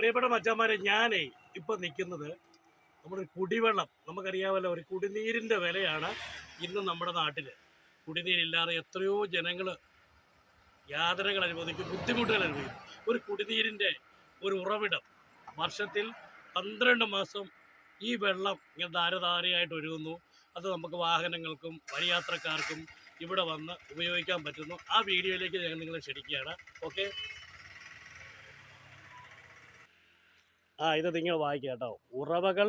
പ്രിയപ്പെട്ട മച്ചാന്മാരെ, ഞാനേ ഇപ്പം നിൽക്കുന്നത് നമ്മുടെ കുടിവെള്ളം, നമുക്കറിയാമല്ലോ, ഒരു കുടിനീരിൻ്റെ വിലയാണ് ഇന്ന് നമ്മുടെ നാട്ടിൽ. കുടിനീരില്ലാതെ എത്രയോ ജനങ്ങൾ യാതനകൾ അനുഭവിക്കും, ബുദ്ധിമുട്ടുകൾ അനുഭവിക്കും. ഒരു കുടിനീരിൻ്റെ ഒരു ഉറവിടം വർഷത്തിൽ 12 മാസം ഈ വെള്ളം ഇങ്ങനെ ധാരധാരയായിട്ട് ഒഴുകുന്നു. അത് നമുക്ക് വാഹനങ്ങൾക്കും വഴിയാത്രക്കാർക്കും ഇവിടെ വന്ന് ഉപയോഗിക്കാൻ പറ്റുന്നു. ആ വീഡിയോയിലേക്ക് ഞാൻ നിങ്ങളെ ക്ഷണിക്കുകയാണ്. ഓക്കെ, ഇത് നിങ്ങൾ വായിക്കുക കേട്ടോ. ഉറവകൾ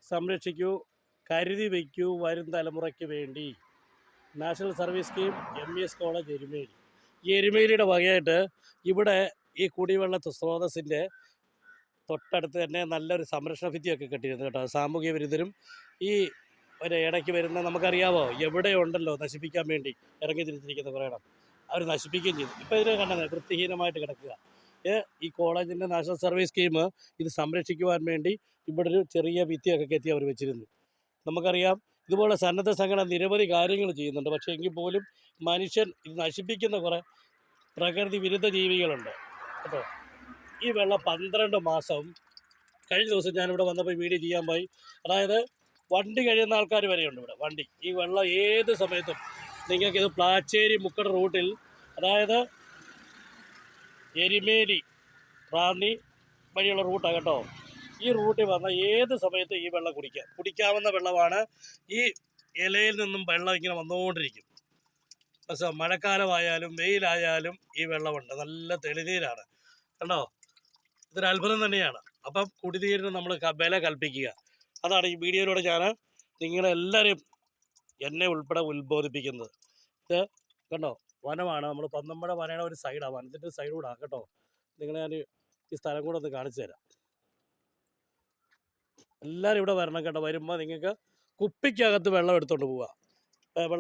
സംരക്ഷിക്കൂ, കരുതി വയ്ക്കൂ, വരും തലമുറയ്ക്ക് വേണ്ടി. National service scheme, MES college, Erumeli. ഈ എരുമേലിയുടെ വകയായിട്ട് ഇവിടെ ഈ കുടിവെള്ള സ്രോതസ്സിൻ്റെ തൊട്ടടുത്ത് തന്നെ നല്ലൊരു സംരക്ഷണ ഭിത്തിയൊക്കെ കെട്ടിയിരുന്നു കേട്ടോ. സാമൂഹ്യ വിരുദ്ധരും ഈ ഒരു ഇടയ്ക്ക് വരുന്ന, നമുക്കറിയാമോ, എവിടെയുണ്ടല്ലോ നശിപ്പിക്കാൻ വേണ്ടി ഇറങ്ങി തിരിച്ചിരിക്കുന്ന കുറേ ഇടം, അവർ നശിപ്പിക്കുകയും ചെയ്തു. ഇപ്പോൾ ഇതിനെ കണ്ടത് വൃത്തിഹീനമായിട്ട് കിടക്കുക. ഈ കോളേജിൻ്റെ നാഷണൽ സർവീസ് സ്കീം ഇത് സംരക്ഷിക്കുവാൻ വേണ്ടി ഇവിടെ ഒരു ചെറിയ ഭിത്തിയൊക്കെ കെട്ടി അവർ വെച്ചിരുന്നു. നമുക്കറിയാം, ഇതുപോലെ സന്നദ്ധ സംഘടന നിരവധി കാര്യങ്ങൾ ചെയ്യുന്നുണ്ട്. പക്ഷേ എങ്കിൽ പോലും മനുഷ്യൻ ഇത് നശിപ്പിക്കുന്ന കുറേ പ്രകൃതി വിരുദ്ധ ജീവികളുണ്ട് കേട്ടോ. ഈ വെള്ളം 12 മാസം, കഴിഞ്ഞ ദിവസം ഞാനിവിടെ വന്നപ്പോൾ വീഡിയോ ചെയ്യാൻ പോയി. അതായത് വണ്ടി കഴിയുന്ന ആൾക്കാർ വരെയുണ്ട് ഇവിടെ. വണ്ടി ഈ വെള്ളം ഏത് സമയത്തും നിങ്ങൾക്കിത് പ്ലാച്ചേരി മുക്കട റൂട്ടിൽ, അതായത് എരുമേലി റാന്നി വഴിയുള്ള റൂട്ടാണ് കേട്ടോ. ഈ റൂട്ടിൽ വന്നാൽ ഏത് സമയത്തും ഈ വെള്ളം കുടിക്കാവുന്ന വെള്ളമാണ്. ഈ ഇലയിൽ നിന്നും വെള്ളം ഇങ്ങനെ വന്നുകൊണ്ടിരിക്കും. പക്ഷേ മഴക്കാലമായാലും വെയിലായാലും ഈ വെള്ളമുണ്ട്. നല്ല തെളിനീരാണ് കണ്ടോ. ഇതൊരു അത്ഭുതം തന്നെയാണ്. അപ്പം കുടിനീരിന് നമ്മൾ വില കൽപ്പിക്കുക. അതാണ് ഈ വീഡിയോയിലൂടെ ഞാൻ നിങ്ങളെല്ലാവരും, എന്നെ ഉൾപ്പെടെ ഉത്ബോധിപ്പിക്കുന്നത്. ഇത് കണ്ടോ, വനമാണ്. നമ്മൾ പന്തമ്പഴ വനയുടെ ഒരു സൈഡാണ്, വനത്തിൻ്റെ സൈഡൂടാണ് കേട്ടോ. നിങ്ങളെ ഞാൻ ഈ സ്ഥലം കൂടെ ഒന്ന് കാണിച്ചു തരാം. എല്ലാവരും ഇവിടെ വരണം കേട്ടോ. വരുമ്പോൾ നിങ്ങൾക്ക് കുപ്പിക്കകത്ത് വെള്ളം എടുത്തുകൊണ്ട് പോവുക. വെള്ളം